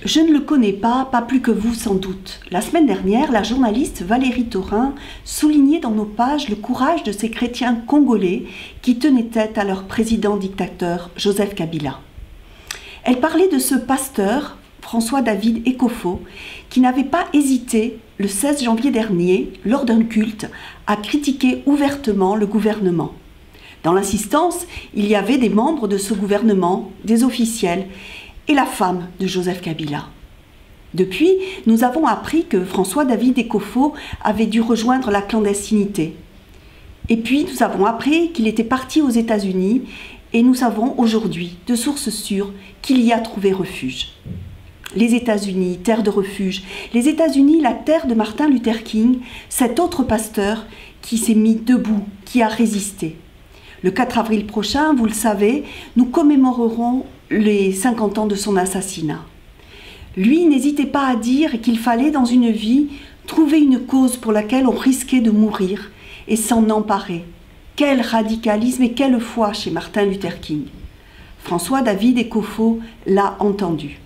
Je ne le connais pas plus que vous sans doute. La semaine dernière, la journaliste Valérie Taurin soulignait dans nos pages le courage de ces chrétiens congolais qui tenaient tête à leur président dictateur Joseph Kabila. Elle parlait de ce pasteur, François-David Ekofo, qui n'avait pas hésité, le 16 janvier dernier, lors d'un culte, à critiquer ouvertement le gouvernement. Dans l'assistance, il y avait des membres de ce gouvernement, des officiels, et la femme de Joseph Kabila. Depuis, nous avons appris que François-David Ekofo avait dû rejoindre la clandestinité. Et puis, nous avons appris qu'il était parti aux États-Unis et nous savons aujourd'hui, de sources sûres, qu'il y a trouvé refuge. Les États-Unis, terre de refuge. Les États-Unis, la terre de Martin Luther King, cet autre pasteur qui s'est mis debout, qui a résisté. Le 4 avril prochain, vous le savez, nous commémorerons les 50 ans de son assassinat. Lui n'hésitait pas à dire qu'il fallait dans une vie trouver une cause pour laquelle on risquait de mourir et s'en emparer. Quel radicalisme et quelle foi chez Martin Luther King. François-David Ekofo l'a entendu.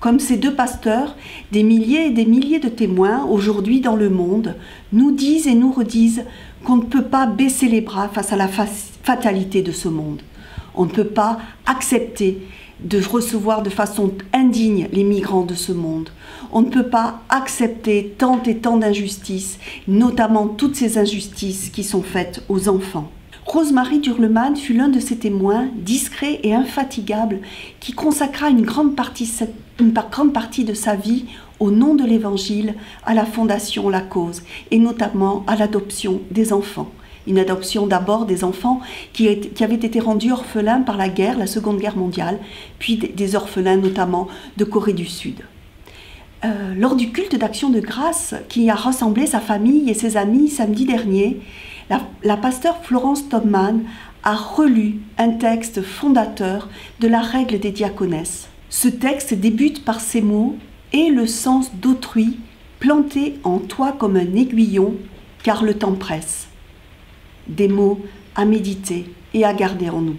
Comme ces deux pasteurs, des milliers et des milliers de témoins aujourd'hui dans le monde nous disent et nous redisent qu'on ne peut pas baisser les bras face à la fatalité de ce monde. On ne peut pas accepter de recevoir de façon indigne les migrants de ce monde. On ne peut pas accepter tant et tant d'injustices, notamment toutes ces injustices qui sont faites aux enfants. Rosemarie Durleman fut l'un de ces témoins, discret et infatigable, qui consacra une grande partie de sa vie au nom de l'Évangile, à la Fondation La Cause, et notamment à l'adoption des enfants. Une adoption d'abord des enfants qui avaient été rendus orphelins par la guerre, la Seconde Guerre mondiale, puis des orphelins notamment de Corée du Sud. Lors du culte d'action de grâce qui a rassemblé sa famille et ses amis samedi dernier, la pasteure Florence Tobman a relu un texte fondateur de la règle des diaconesses. Ce texte débute par ces mots « Et le sens d'autrui planté en toi comme un aiguillon, car le temps presse ». Des mots à méditer et à garder en nous.